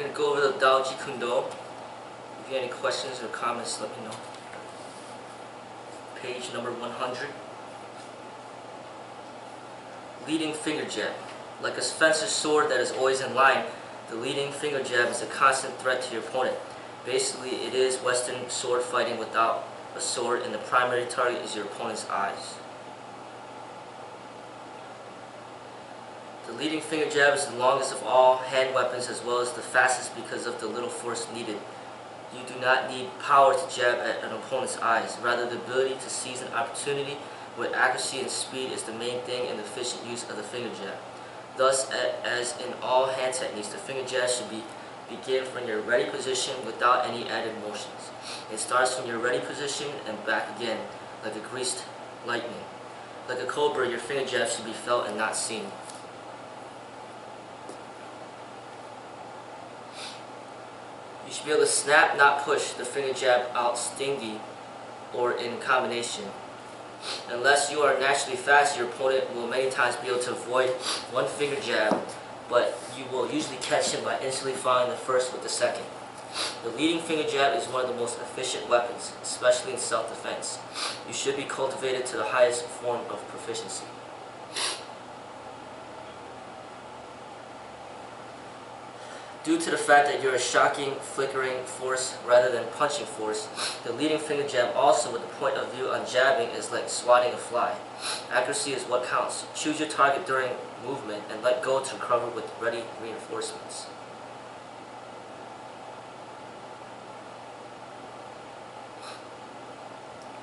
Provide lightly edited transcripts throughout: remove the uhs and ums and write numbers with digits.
We're going to go over the Tao of Jeet Kune. If you have any questions or comments, let me know. Page number 100. Leading finger jab. Like a fencer's sword that is always in line, the leading finger jab is a constant threat to your opponent. Basically, it is Western sword fighting without a sword, and the primary target is your opponent's eyes. The leading finger jab is the longest of all hand weapons as well as the fastest because of the little force needed. You do not need power to jab at an opponent's eyes. Rather, the ability to seize an opportunity with accuracy and speed is the main thing in the efficient use of the finger jab. Thus, as in all hand techniques, the finger jab should begin from your ready position without any added motions. It starts from your ready position and back again, like a greased lightning. Like a cobra, your finger jab should be felt and not seen. You should be able to snap, not push the finger jab out stingy or in combination. Unless you are naturally fast, your opponent will many times be able to avoid one finger jab, but you will usually catch him by instantly following the first with the second. The leading finger jab is one of the most efficient weapons, especially in self-defense. You should be cultivated to the highest form of proficiency. Due to the fact that you're a shocking, flickering force rather than punching force, the leading finger jab also with the point of view on jabbing is like swatting a fly. Accuracy is what counts. Choose your target during movement and let go to recover with ready reinforcements.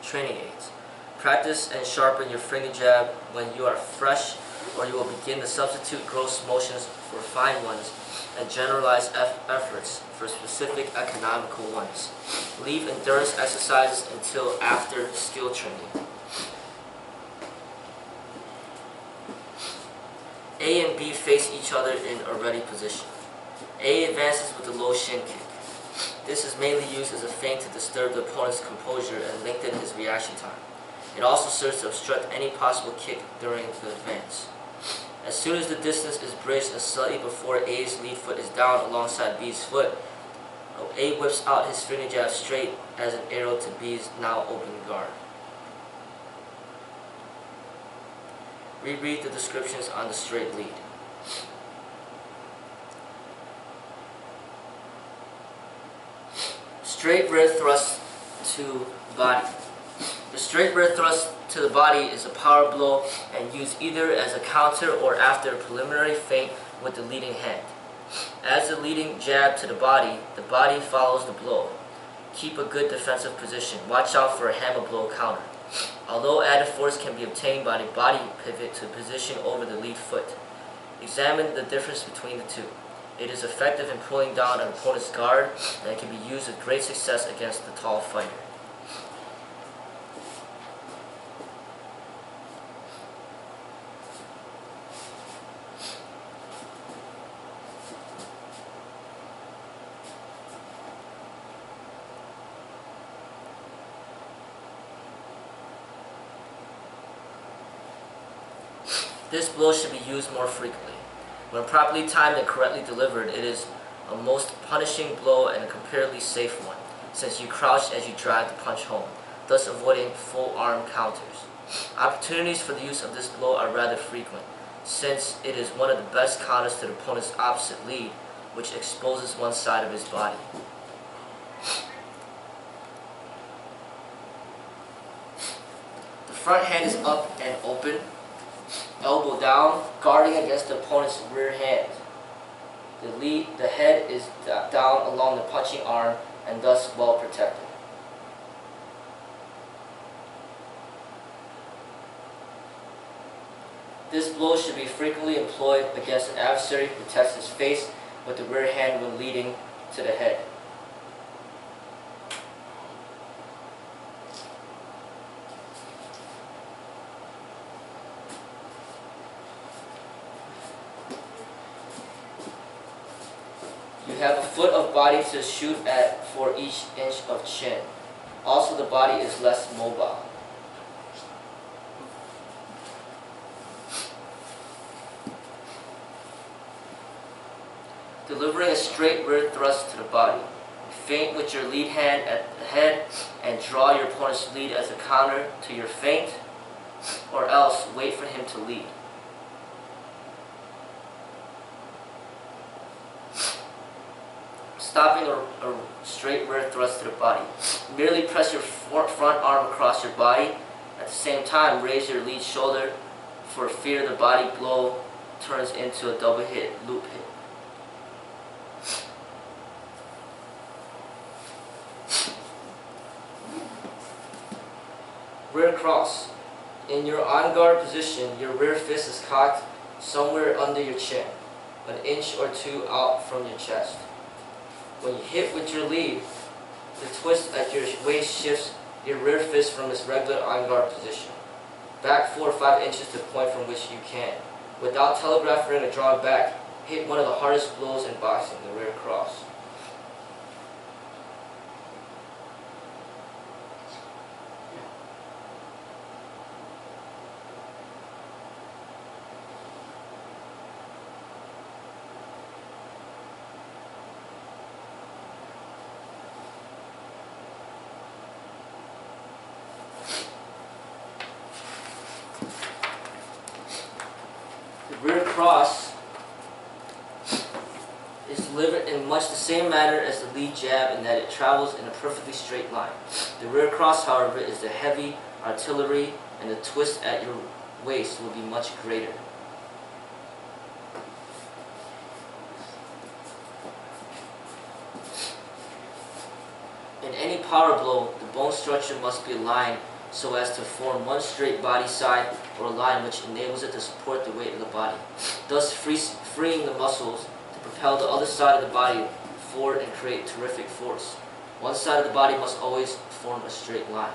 Training aids. Practice and sharpen your finger jab when you are fresh, or you will begin to substitute gross motions for fine ones and generalize efforts for specific economical ones. Leave endurance exercises until after skill training. A and B face each other in a ready position. A advances with a low shin kick. This is mainly used as a feint to disturb the opponent's composure and lengthen his reaction time. It also serves to obstruct any possible kick during the advance. As soon as the distance is bridged and slightly before A's lead foot is down alongside B's foot, A whips out his finger jab straight as an arrow to B's now open guard. Reread the descriptions on the straight lead. Straight rear thrust to body. The straight rear thrust to the body is a power blow and used either as a counter or after a preliminary feint with the leading hand. As the leading jab to the body follows the blow. Keep a good defensive position. Watch out for a hammer blow counter. Although added force can be obtained by the body pivot to position over the lead foot. Examine the difference between the two. It is effective in pulling down an opponent's guard, and it can be used with great success against the tall fighter. This blow should be used more frequently. When properly timed and correctly delivered, it is a most punishing blow and a comparatively safe one, since you crouch as you drive the punch home, thus avoiding full arm counters. Opportunities for the use of this blow are rather frequent, since it is one of the best counters to the opponent's opposite lead, which exposes one side of his body. The front hand is up and open, elbow down, guarding against the opponent's rear hand. The head is down along the punching arm and thus well protected. This blow should be frequently employed against an adversary who protects his face with the rear hand when leading to the head. You have a foot of body to shoot at for each inch of chin. Also, the body is less mobile. The delivering a straight rear thrust to the body. Feint with your lead hand at the head and draw your opponent's lead as a counter to your feint, or else wait for him to lead. Stopping a straight rear thrust to the body. Merely press your front arm across your body. At the same time, raise your lead shoulder for fear the body blow turns into a double hit, loop hit. Rear cross. In your on guard position, your rear fist is cocked somewhere under your chin, an inch or two out from your chest. When you hit with your lead, the twist at your waist shifts your rear fist from its regular on guard position back 4 or 5 inches to the point from which you can, without telegraphing or drawing back, hit one of the hardest blows in boxing, the rear cross. The rear cross is delivered in much the same manner as the lead jab in that it travels in a perfectly straight line. The rear cross, however, is the heavy artillery, and the twist at your waist will be much greater. In any power blow, the bone structure must be aligned so as to form one straight body side or a line which enables it to support the weight of the body, thus freeing the muscles to propel the other side of the body forward and create terrific force. One side of the body must always form a straight line.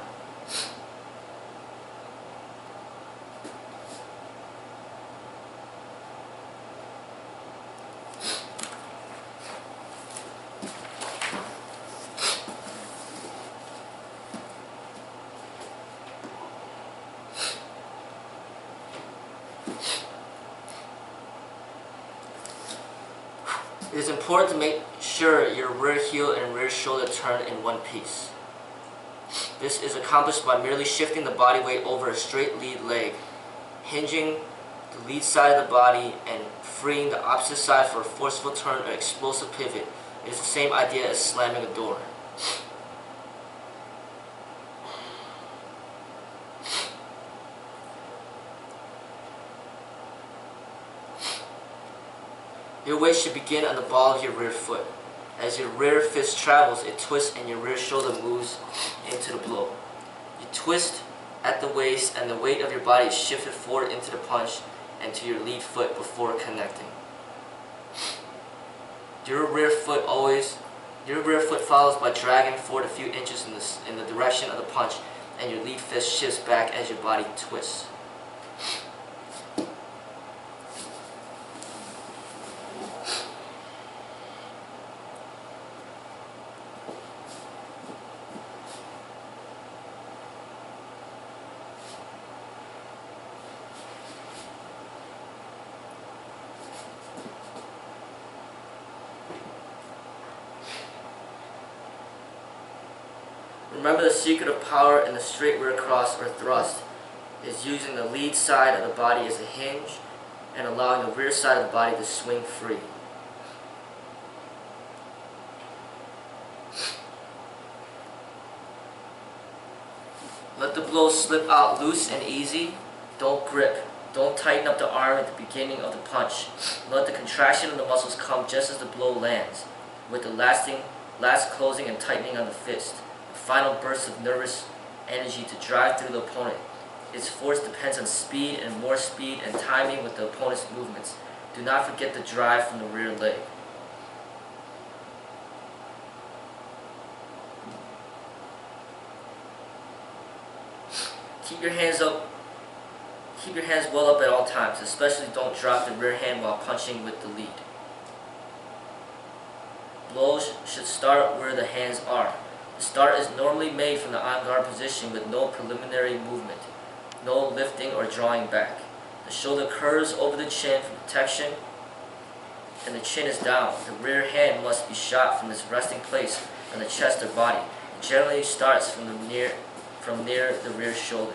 It is important to make sure your rear heel and rear shoulder turn in one piece. This is accomplished by merely shifting the body weight over a straight lead leg, hinging the lead side of the body and freeing the opposite side for a forceful turn or explosive pivot. It is the same idea as slamming a door. Your weight should begin on the ball of your rear foot. As your rear fist travels, it twists and your rear shoulder moves into the blow. You twist at the waist and the weight of your body is shifted forward into the punch and to your lead foot before connecting. Your rear foot follows by dragging forward a few inches in the direction of the punch, and your lead fist shifts back as your body twists. Remember, the secret of power in the straight rear cross or thrust is using the lead side of the body as a hinge and allowing the rear side of the body to swing free. Let the blow slip out loose and easy. Don't grip. Don't tighten up the arm at the beginning of the punch. Let the contraction of the muscles come just as the blow lands, with the last closing and tightening of the fist. Final burst of nervous energy to drive through the opponent. Its force depends on speed, and more speed and timing with the opponent's movements. Do not forget the drive from the rear leg. Keep your hands well up at all times, especially don't drop the rear hand while punching with the lead. Blows should start where the hands are. The start is normally made from the on-guard position with no preliminary movement, no lifting or drawing back. The shoulder curves over the chin for protection, and the chin is down, the rear hand must be shot from its resting place on the chest or body. It generally starts from near the rear shoulder.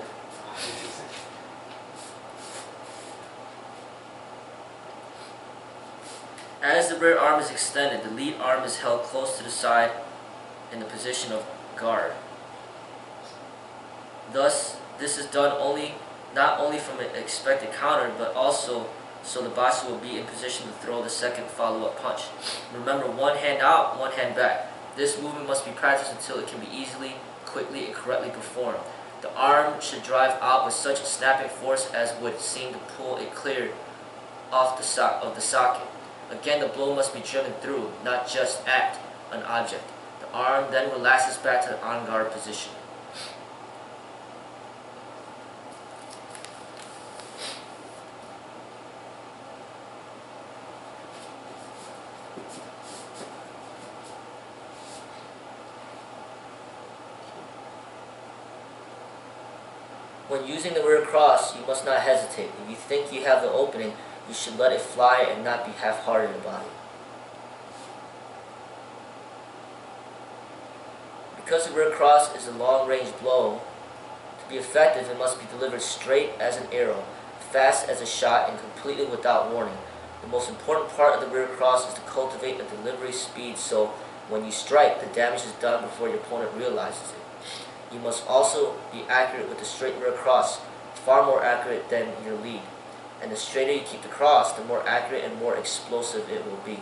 As the rear arm is extended, the lead arm is held close to the side in the position of guard. Thus, this is done not only from an expected counter, but also so the boxer will be in position to throw the second follow-up punch. Remember, one hand out, one hand back. This movement must be practiced until it can be easily, quickly, and correctly performed. The arm should drive out with such a snapping force as would seem to pull it clear off the socket. Again, the blow must be driven through, not just at an object. The arm then relaxes back to the on-guard position. When using the rear cross, you must not hesitate. If you think you have the opening, you should let it fly and not be half-hearted about it. Because the rear cross is a long-range blow, to be effective, it must be delivered straight as an arrow, fast as a shot, and completely without warning. The most important part of the rear cross is to cultivate a delivery speed so when you strike, the damage is done before your opponent realizes it. You must also be accurate with the straight rear cross, far more accurate than your lead. And the straighter you keep the cross, the more accurate and more explosive it will be.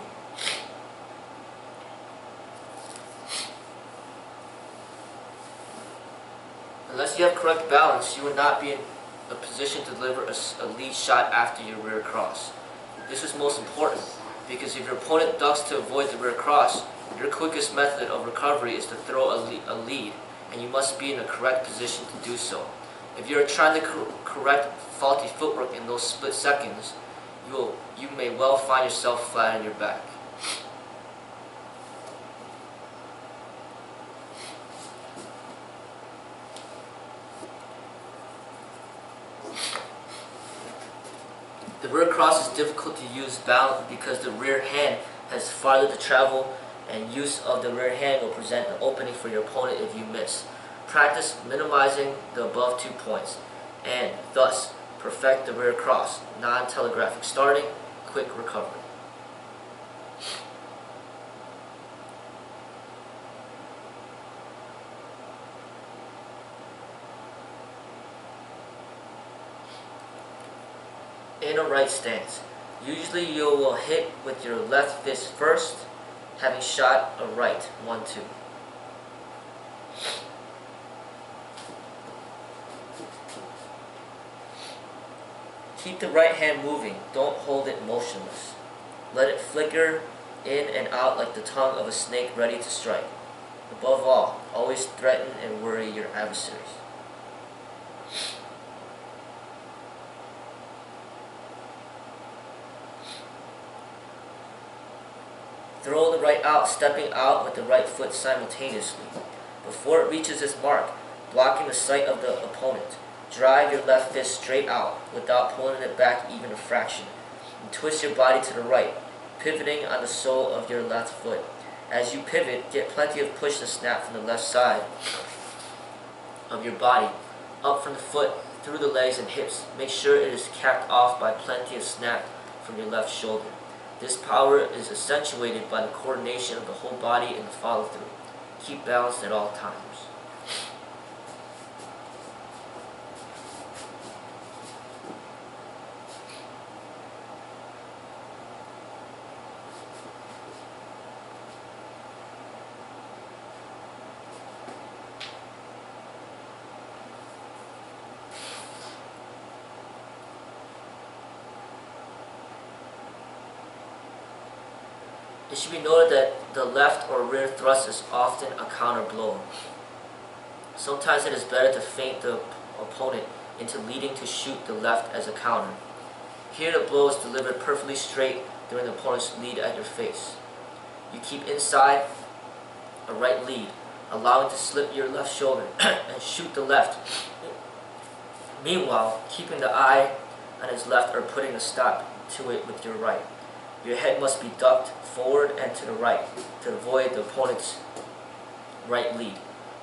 Unless you have correct balance, you will not be in a position to deliver a lead shot after your rear cross. This is most important because if your opponent ducks to avoid the rear cross, your quickest method of recovery is to throw a lead, and you must be in the correct position to do so. If you are trying to correct faulty footwork in those split seconds, you may well find yourself flat on your back. The rear cross is difficult to use because the rear hand has farther to travel, and use of the rear hand will present an opening for your opponent if you miss. Practice minimizing the above 2 points, and thus perfect the rear cross, non-telegraphic starting, quick recovery. In a right stance, usually you will hit with your left fist first, having shot a right 1-2. Keep the right hand moving, don't hold it motionless. Let it flicker in and out like the tongue of a snake ready to strike. Above all, always threaten and worry your adversaries. Throw the right out, stepping out with the right foot simultaneously. Before it reaches its mark, blocking the sight of the opponent, drive your left fist straight out without pulling it back even a fraction, and twist your body to the right, pivoting on the sole of your left foot. As you pivot, get plenty of push to snap from the left side of your body, up from the foot, through the legs and hips. Make sure it is capped off by plenty of snap from your left shoulder. This power is accentuated by the coordination of the whole body and the follow-through. Keep balanced at all times. It should be noted that the left or rear thrust is often a counter blow. Sometimes it is better to feint the opponent into leading to shoot the left as a counter. Here the blow is delivered perfectly straight during the opponent's lead at your face. You keep inside a right lead, allowing to slip your left shoulder and shoot the left. Meanwhile, keeping the eye on his left or putting a stop to it with your right. Your head must be ducked forward and to the right to avoid the opponent's right lead.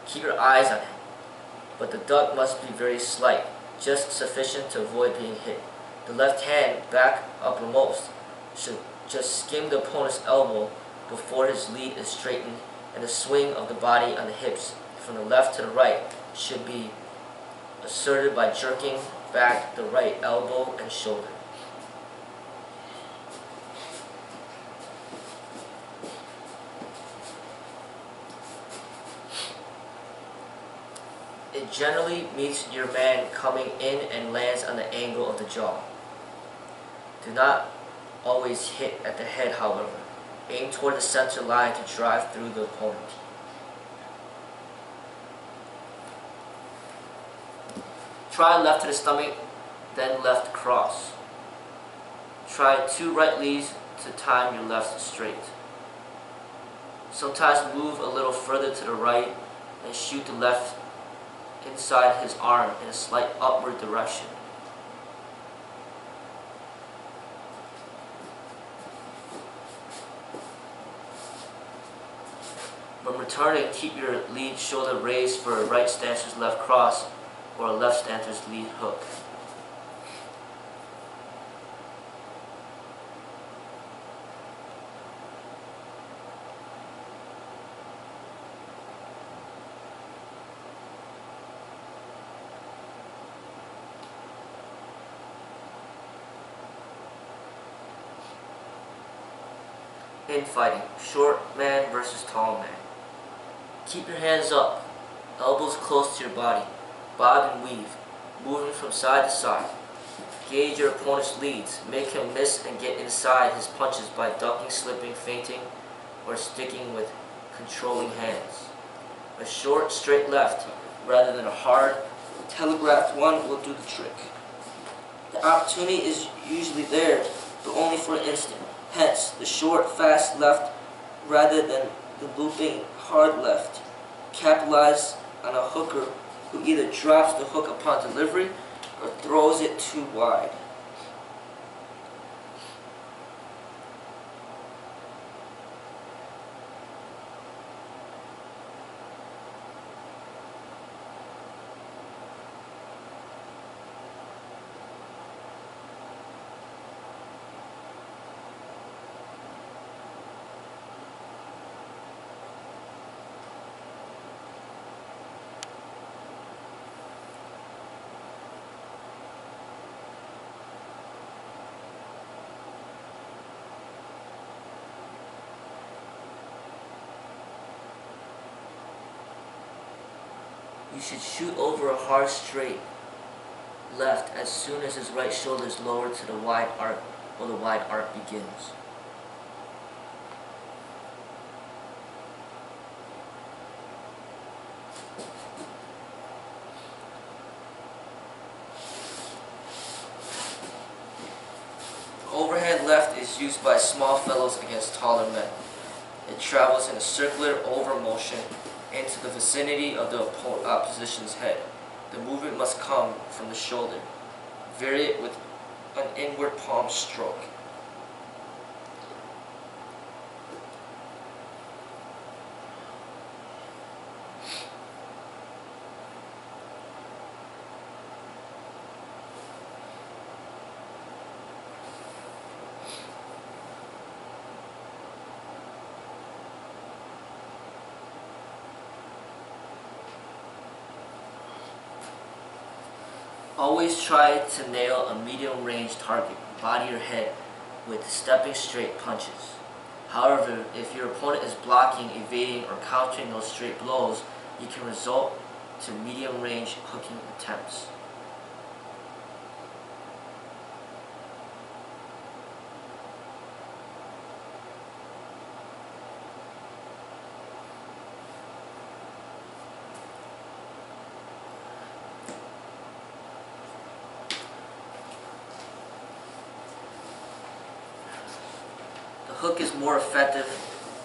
Keep your eyes on him, but the duck must be very slight, just sufficient to avoid being hit. The left hand, back uppermost, should just skim the opponent's elbow before his lead is straightened, and the swing of the body on the hips from the left to the right should be asserted by jerking back the right elbow and shoulder. It generally meets your man coming in and lands on the angle of the jaw. Do not always hit at the head, however. Aim toward the center line to drive through the opponent. Try left to the stomach, then left cross. Try 2 right leads to time your left straight. Sometimes move a little further to the right and shoot the left inside his arm in a slight upward direction. When returning, keep your lead shoulder raised for a right stancer's left cross or a left stancer's lead hook. In fighting, short man versus tall man. Keep your hands up, elbows close to your body, bob and weave, moving from side to side. Gauge your opponent's leads, make him miss and get inside his punches by ducking, slipping, feinting, or sticking with controlling hands. A short, straight left, rather than a hard, telegraphed one will do the trick. The opportunity is usually there, but only for an instant. Hence, the short, fast left rather than the looping, hard left. Capitalize on a hooker who either drops the hook upon delivery or throws it too wide. You should shoot over a hard straight left as soon as his right shoulder is lowered to the wide arc or the wide arc begins. Overhand left is used by small fellows against taller men. It travels in a circular over motion into the vicinity of the opposition's head. The movement must come from the shoulder. Vary it with an inward palm stroke. Always try to nail a medium range target, body or head, with stepping straight punches. However, if your opponent is blocking, evading, or countering those straight blows, you can resort to medium range hooking attempts. The hook is more effective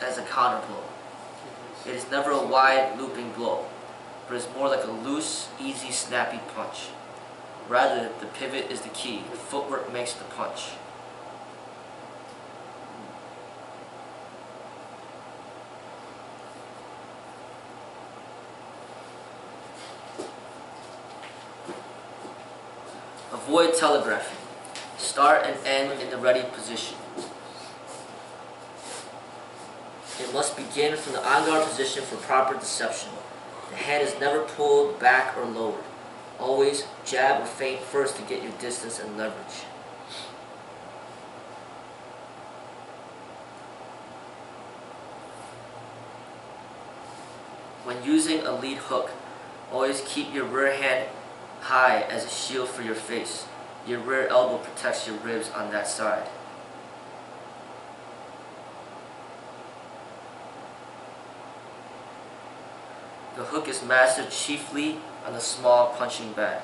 as a counter blow. It is never a wide looping blow, but is more like a loose, easy, snappy punch. Rather, the pivot is the key. Footwork makes the punch. Avoid telegraphing. Start and end in the ready position. It must begin from the on-guard position for proper deception. The hand is never pulled back or lowered. Always jab or feint first to get your distance and leverage. When using a lead hook, always keep your rear hand high as a shield for your face. Your rear elbow protects your ribs on that side. The hook is mastered chiefly on the small punching bag.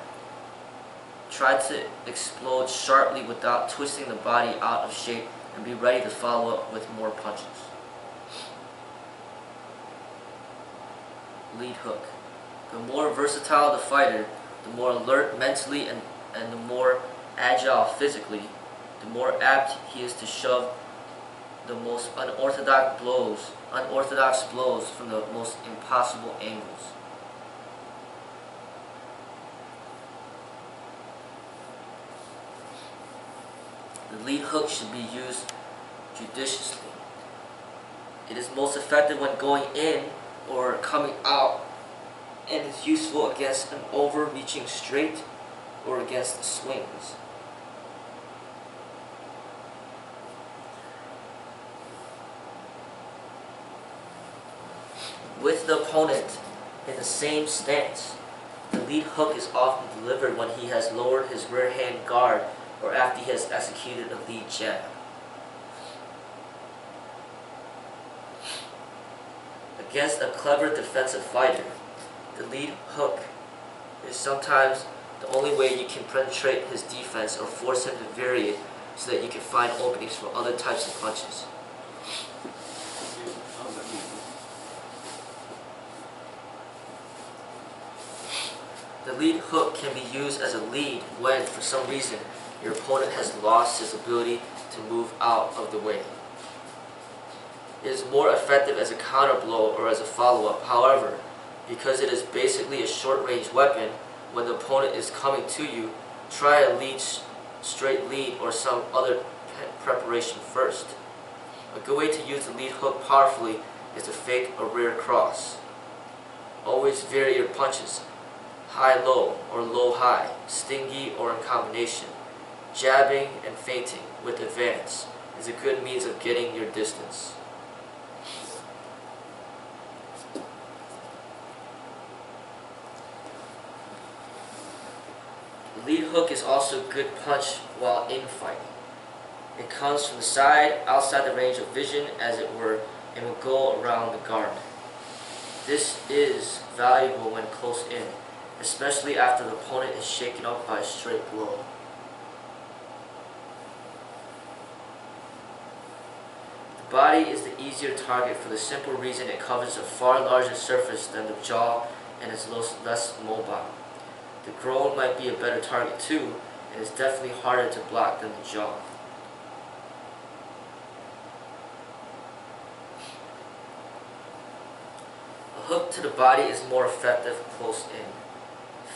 Try to explode sharply without twisting the body out of shape and be ready to follow up with more punches. Lead hook. The more versatile the fighter, the more alert mentally and the more agile physically, the more apt he is to shove the most unorthodox blows from the most impossible angles. The lead hook should be used judiciously. It is most effective when going in or coming out, and is useful against an overreaching straight or against swings. With the opponent in the same stance, the lead hook is often delivered when he has lowered his rear hand guard or after he has executed a lead jab. Against a clever defensive fighter, the lead hook is sometimes the only way you can penetrate his defense or force him to vary it so that you can find openings for other types of punches. The lead hook can be used as a lead when, for some reason, your opponent has lost his ability to move out of the way. It is more effective as a counter blow or as a follow-up. However, because it is basically a short-range weapon, when the opponent is coming to you, try a straight lead or some other preparation first. A good way to use the lead hook powerfully is to fake a rear cross. Always vary your punches, high-low or low-high, stingy or in combination. Jabbing and feinting with advance is a good means of getting your distance. The lead hook is also a good punch while infighting. It comes from the side, outside the range of vision as it were, and will go around the guard. This is valuable when close in, especially after the opponent is shaken up by a straight blow. The body is the easier target for the simple reason it covers a far larger surface than the jaw and is less mobile. The groin might be a better target too, and is definitely harder to block than the jaw. A hook to the body is more effective close in.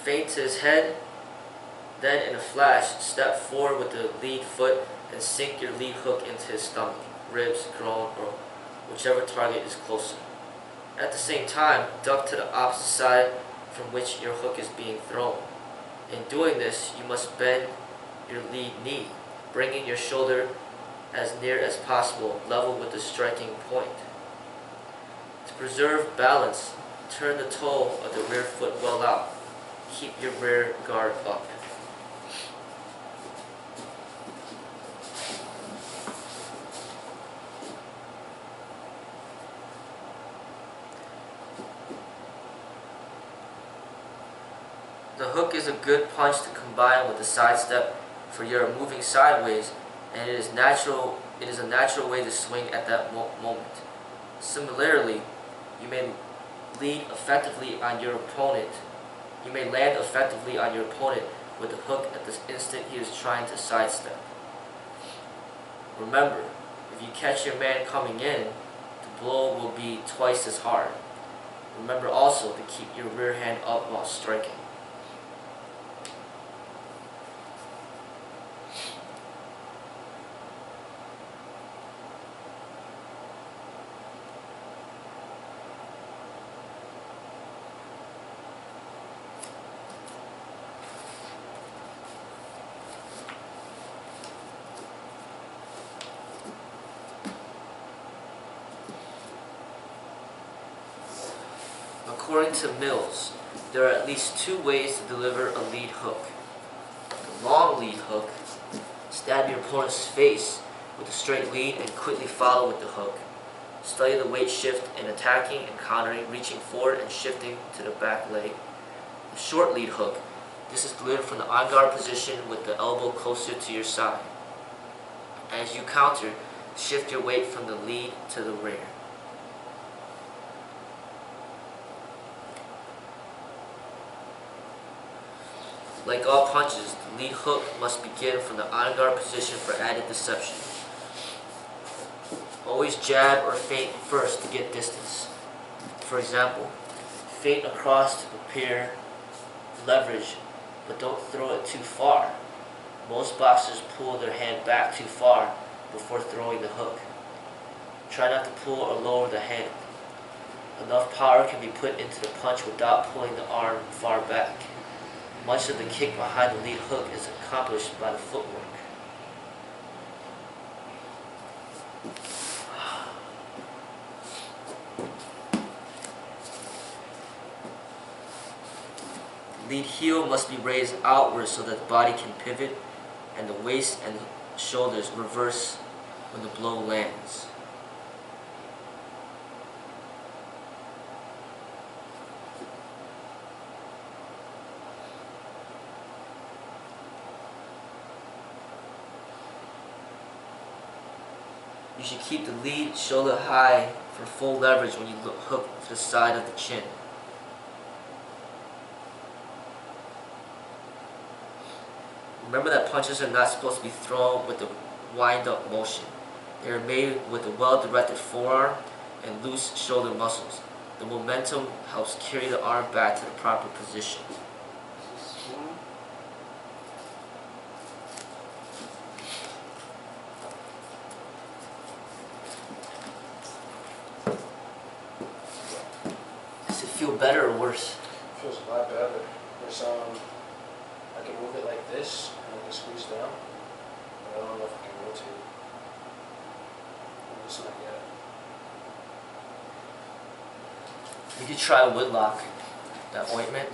Feint to his head, then in a flash, step forward with the lead foot and sink your lead hook into his stomach, ribs, groin, or whichever target is closer. At the same time, duck to the opposite side from which your hook is being thrown. In doing this, you must bend your lead knee, bringing your shoulder as near as possible level with the striking point. To preserve balance, turn the toe of the rear foot well out. Keep your rear guard up. The hook is a good punch to combine with the side step for your moving sideways, and it is a natural way to swing at that moment. Similarly, you may land effectively on your opponent with the hook at the instant he is trying to sidestep. Remember, if you catch your man coming in, the blow will be twice as hard. Remember also to keep your rear hand up while striking. According to Mills, there are at least two ways to deliver a lead hook. The long lead hook, stab your opponent's face with a straight lead and quickly follow with the hook. Study the weight shift in attacking and countering, reaching forward and shifting to the back leg. The short lead hook, this is delivered from the on guard position with the elbow closer to your side. As you counter, shift your weight from the lead to the rear. Like all punches, the lead hook must begin from the on guard position for added deception. Always jab or feint first to get distance. For example, feint across to prepare leverage, but don't throw it too far. Most boxers pull their hand back too far before throwing the hook. Try not to pull or lower the hand. Enough power can be put into the punch without pulling the arm far back. Much of the kick behind the lead hook is accomplished by the footwork. The lead heel must be raised outwards so that the body can pivot and the waist and shoulders reverse when the blow lands. You should keep the lead shoulder high for full leverage when you hook to the side of the chin. Remember that punches are not supposed to be thrown with a wind-up motion. They are made with a well-directed forearm and loose shoulder muscles. The momentum helps carry the arm back to the proper position. Does it feel better or worse? It feels a lot better. There's I can move it like this, and I can squeeze down, but I don't know if I can rotate it. It's not yet. You could try Woodlock, that ointment.